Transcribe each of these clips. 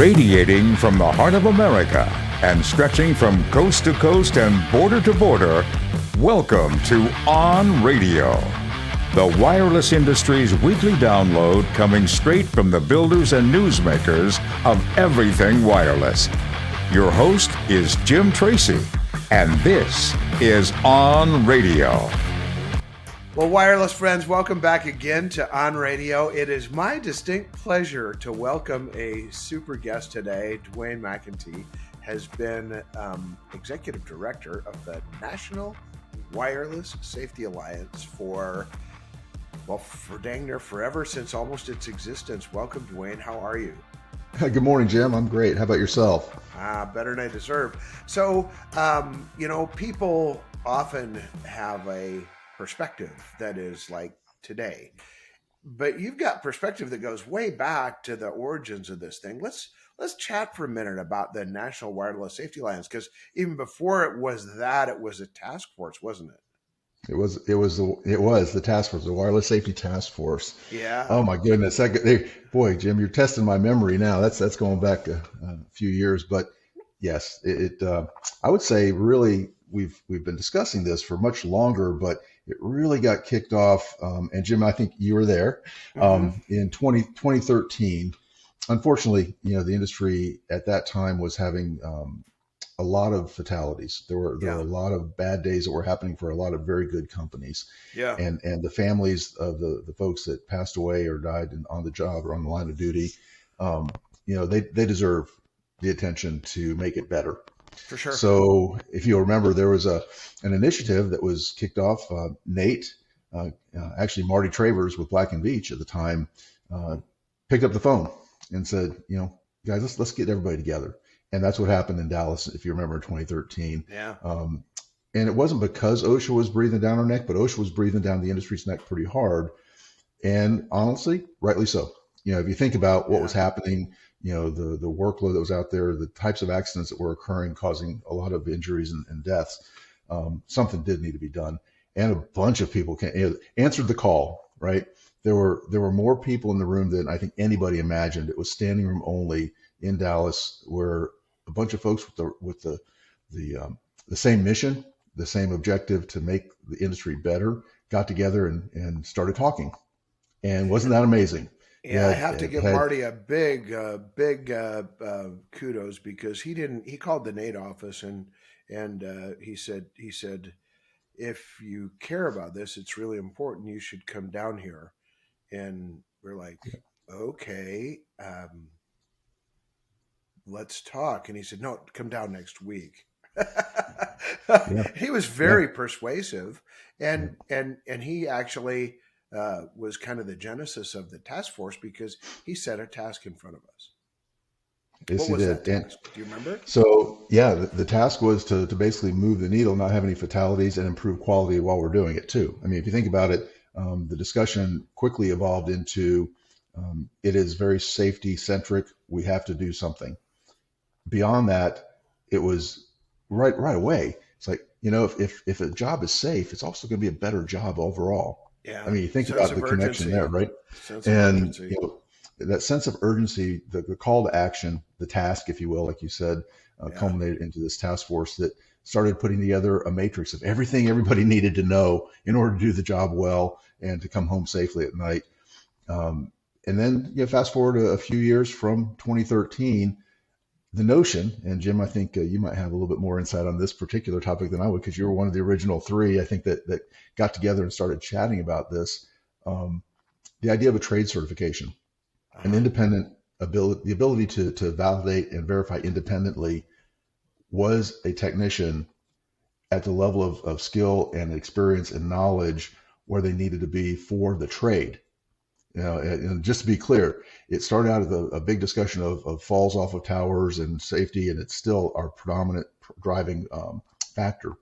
Radiating from the heart of America and stretching from coast to coast and border to border, welcome to On Radio, the wireless industry's weekly download coming straight from the builders and newsmakers of everything wireless. Your host is Jim Tracy, and this is On Radio. Well, wireless friends, welcome back again to On Radio. It is my distinct pleasure to welcome a super guest today. Duane has been Executive Director of the National Wireless Safety Alliance for dang near forever, since almost its existence. Welcome, Duane. How are you? Good morning, Jim. I'm great. How about yourself? Better than I deserve. So, people often have a perspective that is like today, but you've got perspective that goes way back to the origins of this thing. Let's chat for a minute about the National Wireless Safety Alliance, because even before it was a task force, wasn't it? It was the task force, the Wireless Safety Task Force. Yeah. Oh my goodness, boy, Jim, you're testing my memory now. That's going back a few years, but yes, I would say really we've been discussing this for much longer, but it really got kicked off. And Jim, I think you were there in 2013. Unfortunately, the industry at that time was having a lot of fatalities. There were a lot of bad days that were happening for a lot of very good companies. Yeah. And the families of the folks that passed away or died on the job or on the line of duty, they deserve the attention to make it better. For sure. So if you'll remember, there was an initiative that was kicked off. Nate, actually Marty Travers with Black and Beach at the time, picked up the phone and said, guys, let's get everybody together. And that's what happened in Dallas, if you remember, in 2013. Yeah. And it wasn't because OSHA was breathing down our neck, but OSHA was breathing down the industry's neck pretty hard. And honestly, rightly so. If you think about what was happening, the workload that was out there, the types of accidents that were occurring, causing a lot of injuries and deaths, something did need to be done. And a bunch of people answered the call, right? There were more people in the room than I think anybody imagined. It was standing room only in Dallas, where a bunch of folks with the same mission, the same objective to make the industry better, got together and started talking. And wasn't that amazing? Yeah, I have to give Marty a big kudos, because he called the Nate office and he said, if you care about this, it's really important. You should come down here. And we're like, okay, let's talk. And he said, no, come down next week. He was very persuasive, and he actually was kind of the genesis of the task force, because he set a task in front of us. Yes, what was he that did. task? Do you remember? So the task was to basically move the needle, not have any fatalities, and improve quality while we're doing it too. I mean, if you think about it, the discussion quickly evolved into it is very safety centric. We have to do something. Beyond that, it was right away. It's like, if a job is safe, it's also going to be a better job overall. Yeah. I mean, you think about the connection there, right? And that sense of urgency, the call to action, the task, if you will, like you said, culminated into this task force that started putting together a matrix of everything everybody needed to know in order to do the job well and to come home safely at night. And then fast forward a few years from 2013, the notion, and Jim, I think you might have a little bit more insight on this particular topic than I would, because you were one of the original three, I think, that got together and started chatting about this. The idea of a trade certification, an independent ability, the ability to validate and verify independently, was a technician at the level of skill and experience and knowledge where they needed to be for the trade. And just to be clear, it started out as a big discussion of falls off of towers and safety, and it's still our predominant driving factor.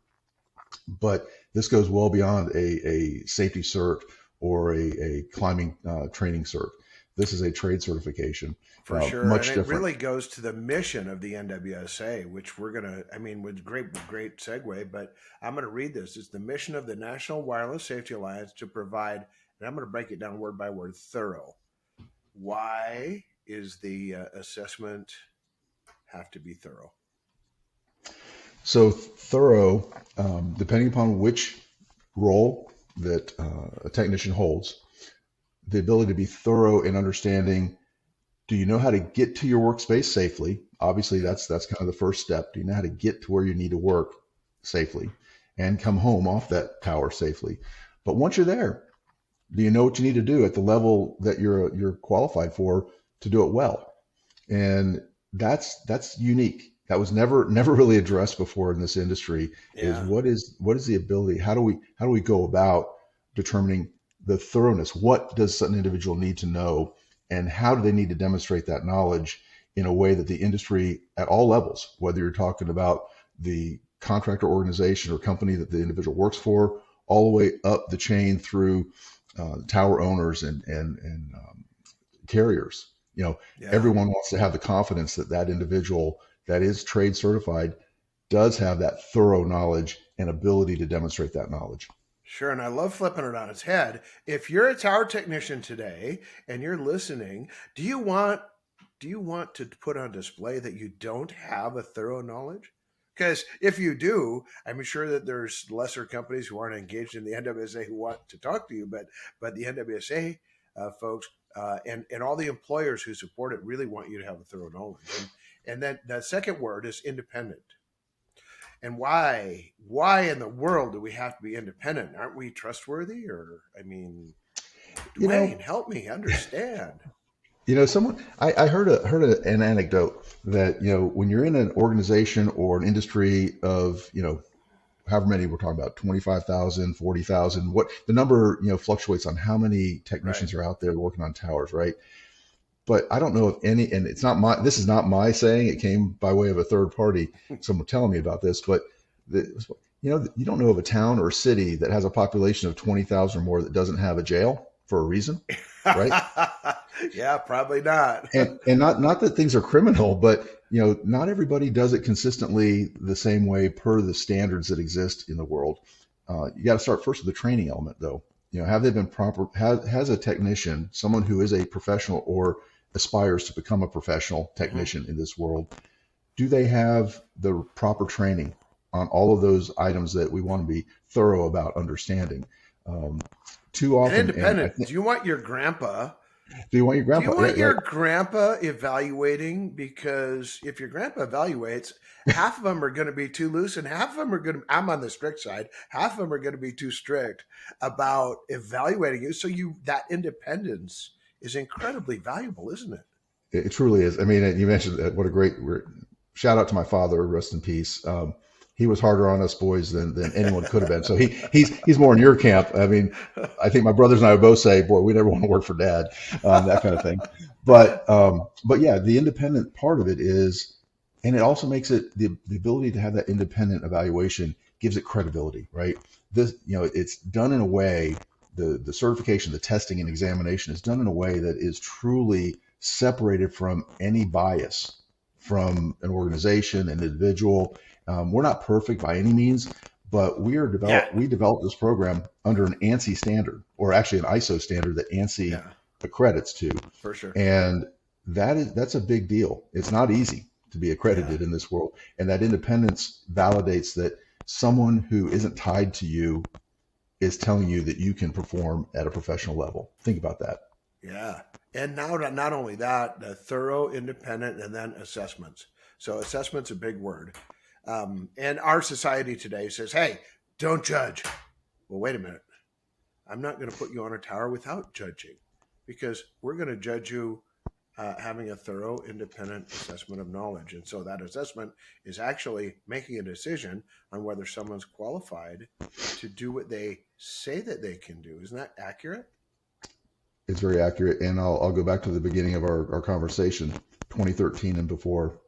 But this goes well beyond a safety cert or a climbing training cert. This is a trade certification. For sure. Much and different. It really goes to the mission of the NWSA, which we're going to, with great segue, but I'm going to read this. It's the mission of the National Wireless Safety Alliance to provide, and I'm going to break it down word by word, thorough. Why is the assessment have to be thorough? So thorough, depending upon which role that a technician holds, the ability to be thorough in understanding, do you know how to get to your workspace safely? Obviously, that's kind of the first step. Do you know how to get to where you need to work safely and come home off that tower safely? But once you're there, do you know what you need to do at the level that you're qualified for to do it well? And that's unique. That was never really addressed before in this industry. Yeah. Is what is the ability? How do we go about determining the thoroughness? What does an individual need to know, and how do they need to demonstrate that knowledge in a way that the industry at all levels, whether you're talking about the contractor organization or company that the individual works for, all the way up the chain through tower owners and carriers. Everyone wants to have the confidence that that individual that is trade certified does have that thorough knowledge and ability to demonstrate that knowledge. Sure, and I love flipping it on its head. If you're a tower technician today and you're listening, do you want to put on display that you don't have a thorough knowledge? Because if you do, I'm sure that there's lesser companies who aren't engaged in the NWSA who want to talk to you, but the NWSA folks and all the employers who support it really want you to have a thorough knowledge. And then the second word is independent. And why in the world do we have to be independent? Aren't we trustworthy? Or, Duane, help me understand. I heard an anecdote that, when you're in an organization or an industry of, however many we're talking about, 25,000, 40,000, what the number, fluctuates on how many technicians are out there working on towers, right? But I don't know if any, and this is not my saying, it came by way of a third party, someone telling me about this, but you don't know of a town or a city that has a population of 20,000 or more that doesn't have a jail for a reason, right? Yeah, probably not. and not that things are criminal, but not everybody does it consistently the same way per the standards that exist in the world. You got to start first with the training element, though. Have they been proper? Has a technician, someone who is a professional or aspires to become a professional technician in this world, do they have the proper training on all of those items that we want to be thorough about understanding? Too often, and independent. Do you want your grandpa? Do you want your grandpa evaluating? Because if your grandpa evaluates, half of them are going to be too loose, and half of them are going to. I'm on the strict side. Half of them are going to be too strict about evaluating you. So that independence is incredibly valuable, isn't it? It truly is. You mentioned that. What a great shout out to my father. Rest in peace. He was harder on us boys than anyone could have been. So he's more in your camp. I think my brothers and I would both say, boy, we never want to work for dad, that kind of thing. But yeah, the independent part of it is, and it also makes it the ability to have that independent evaluation gives it credibility, right? This, it's done in a way, the certification, the testing and examination is done in a way that is truly separated from any bias from an organization, an individual. We're not perfect by any means, but we developed this program under an ANSI standard, or actually an ISO standard that ANSI accredits to. For sure. And that's a big deal. It's not easy to be accredited in this world. And that independence validates that someone who isn't tied to you is telling you that you can perform at a professional level. Think about that. Yeah. And now, not only that, the thorough, independent, and then assessments. So assessment's a big word. And our society today says, hey, don't judge. Well, wait a minute. I'm not going to put you on a tower without judging, because we're going to judge you having a thorough, independent assessment of knowledge. And so that assessment is actually making a decision on whether someone's qualified to do what they say that they can do. Isn't that accurate? It's very accurate. And I'll go back to the beginning of our conversation, 2013 and before.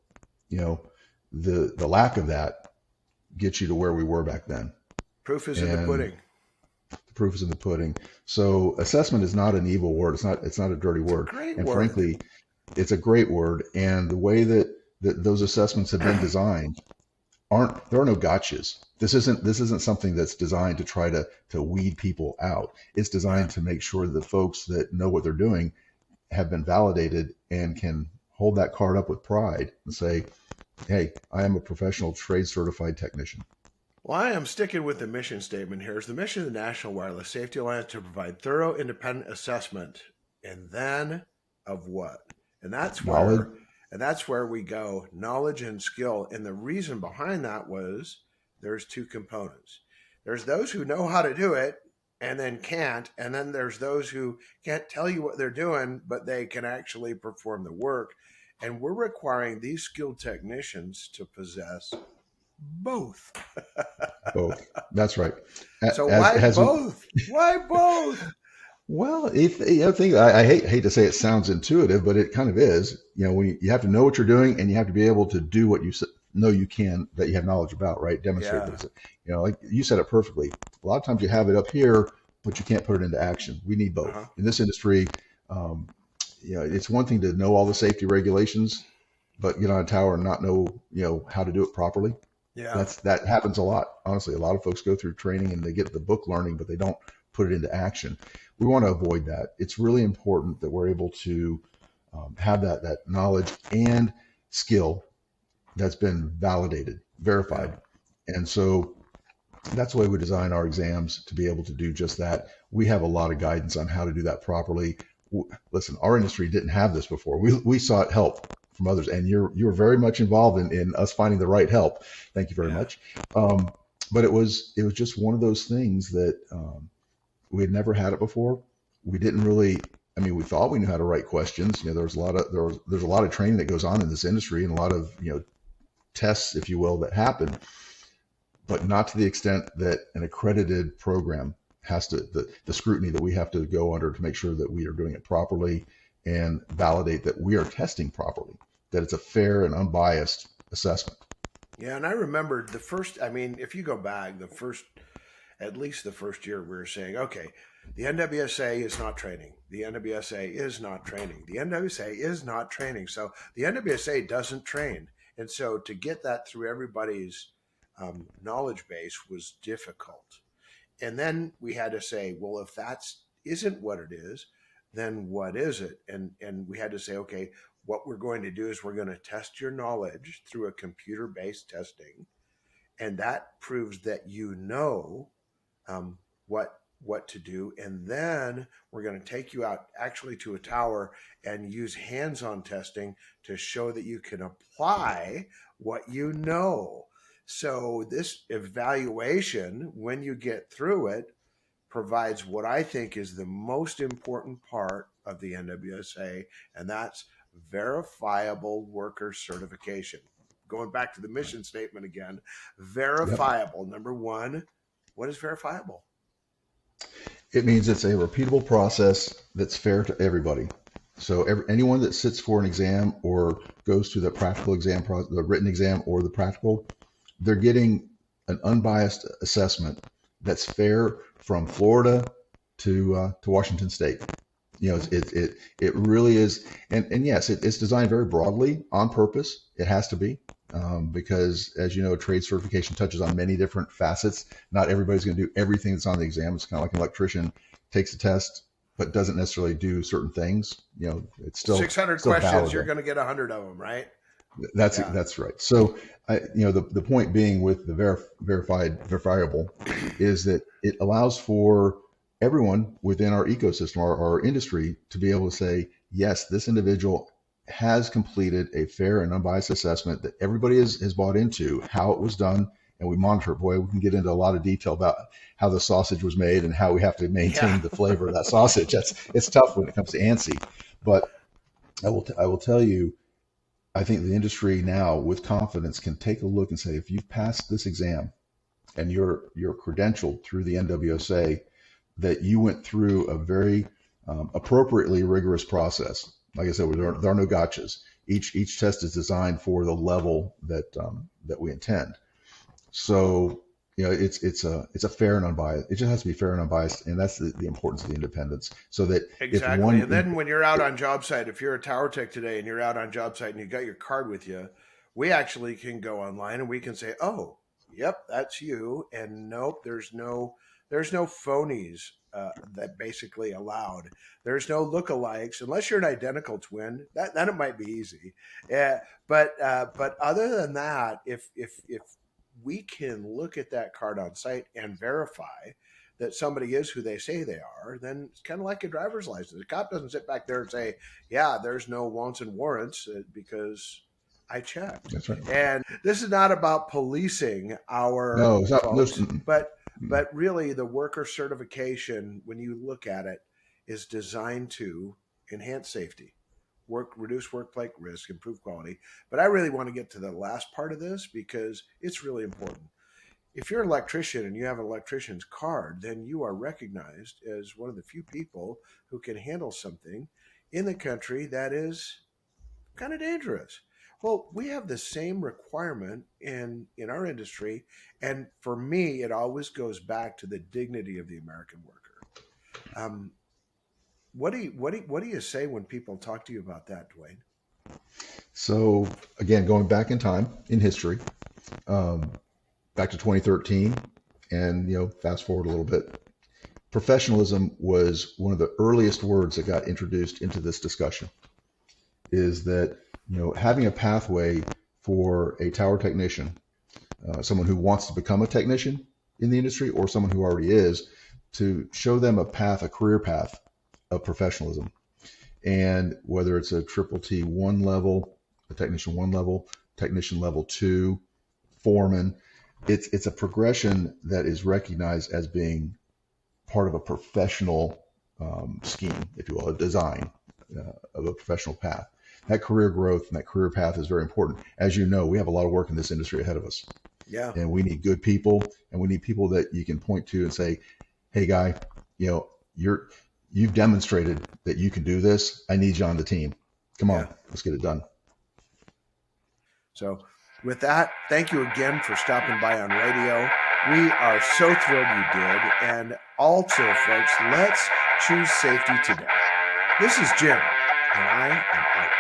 The lack of that gets you to where we were back then. Proof is in the pudding. The proof is in the pudding. So assessment is not an evil word. It's not a dirty word. And word. Frankly, it's a great word. And the way that those assessments have been designed, there are no gotchas. This isn't something that's designed to try to weed people out. It's designed to make sure that folks that know what they're doing have been validated and can hold that card up with pride and say, hey, I am a professional trade certified technician. Well, I am sticking with the mission statement here. Is the mission of the National Wireless Safety Alliance to provide thorough, independent assessment, and then of what? And that's Knowledge. where we go, knowledge and skill. And the reason behind that was there's two components. There's those who know how to do it and then can't, and then there's those who can't tell you what they're doing, but they can actually perform the work. And we're requiring these skilled technicians to possess both. Both. That's right. So why both? Why both? Well, I hate to say it sounds intuitive, but it kind of is. When you have to know what you're doing, and you have to be able to do what you know you can, that you have knowledge about, right? Demonstrate that. Like you said it perfectly. A lot of times you have it up here, but you can't put it into action. We need both. In this industry. It's one thing to know all the safety regulations, but get on a tower and not know how to do it properly. Yeah, that happens a lot. Honestly, a lot of folks go through training and they get the book learning, but they don't put it into action. We want to avoid that. It's really important that we're able to have that knowledge and skill that's been validated, verified. And so that's the way we design our exams, to be able to do just that. We have a lot of guidance on how to do that properly. Listen, our industry didn't have this before. We sought help from others, and you're very much involved in us finding the right help. Thank you very much. But it was just one of those things that we had never had it before. We didn't really. I mean, we thought we knew how to write questions. There's a lot of training that goes on in this industry, and a lot of tests, if you will, that happen, but not to the extent that an accredited program has to, the scrutiny that we have to go under to make sure that we are doing it properly and validate that we are testing properly, that it's a fair and unbiased assessment. Yeah, and I remember if you go back, at least the first year, we were saying, okay, the NWSA is not training. The NWSA is not training. The NWSA is not training. So the NWSA doesn't train. And so to get that through everybody's knowledge base was difficult. And then we had to say, well, if that isn't what it is, then what is it? And we had to say, okay, what we're going to do is we're going to test your knowledge through a computer-based testing. And that proves that what to do. And then we're going to take you out actually to a tower and use hands-on testing to show that you can apply what you know. So this evaluation, when you get through it, provides what I think is the most important part of the NWSA, and that's verifiable worker certification. Going back to the mission statement again, verifiable. Yep. Number one, what is verifiable? It means it's a repeatable process that's fair to everybody. So anyone that sits for an exam or goes through the practical exam, the written exam or the practical, they're getting an unbiased assessment that's fair from Florida to Washington State. It really is, and yes, it's designed very broadly on purpose. It has to be, because as you know, trade certification touches on many different facets. Not everybody's going to do everything that's on the exam. It's kind of like an electrician takes a test but doesn't necessarily do certain things. It's still 600 still questions. valuable. You're going to get 100 of them, right? That's right. So, the point being with the verifiable is that it allows for everyone within our ecosystem, our industry, to be able to say, yes, this individual has completed a fair and unbiased assessment that everybody has bought into, how it was done, and we monitor it. Boy, we can get into a lot of detail about how the sausage was made and how we have to maintain the flavor of that sausage. It's tough when it comes to ANSI, but I will tell you, I think the industry now with confidence can take a look and say, if you've passed this exam and you're credentialed through the NWSA, that you went through a very appropriately rigorous process. Like I said, there are no gotchas. Each test is designed for the level that we intend. So it's a fair and unbiased. It just has to be fair and unbiased, and that's the importance of the independence. So that exactly. And then when you're out on job site, if you're a tower tech today and you're out on job site and you got your card with you, we actually can go online and we can say, oh, yep, that's you. And nope, there's no phonies that basically allowed. There's no lookalikes unless you're an identical twin. Then it might be easy. But other than that, if we can look at that card on site and verify that somebody is who they say they are, then it's kind of like a driver's license. The cop doesn't sit back there and say, yeah, there's no wants and warrants because I checked. That's right. And this is not about policing our folks, but really the worker certification, when you look at it, is designed to enhance safety, reduce workplace risk, improve quality. But I really want to get to the last part of this because it's really important. If you're an electrician and you have an electrician's card, then you are recognized as one of the few people who can handle something in the country that is kind of dangerous. Well, we have the same requirement in our industry, and for me, it always goes back to the dignity of the American worker. What do you say when people talk to you about that, Duane? So again, going back in time in history, back to 2013, and fast forward a little bit, professionalism was one of the earliest words that got introduced into this discussion. Is that having a pathway for a tower technician, someone who wants to become a technician in the industry or someone who already is, to show them a career path of professionalism. And whether it's a triple T 1 level, a technician 1 level, technician level 2, foreman, it's a progression that is recognized as being part of a professional scheme, if you will, a design of a professional path. That career growth and that career path is very important. As you know, we have a lot of work in this industry ahead of us. Yeah. And we need good people, and we need people that you can point to and say, hey guy, you've demonstrated that you can do this. I need you on the team. Come on, let's get it done. So with that, thank you again for stopping by on radio. We are so thrilled you did. And also, folks, let's choose safety today. This is Jim, and I am out.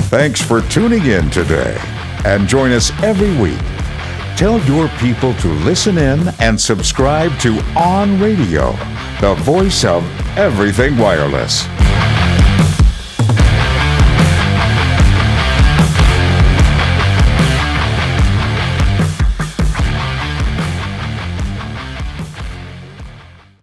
Thanks for tuning in today, and join us every week. Tell your people to listen in and subscribe to On Radio, the voice of everything wireless.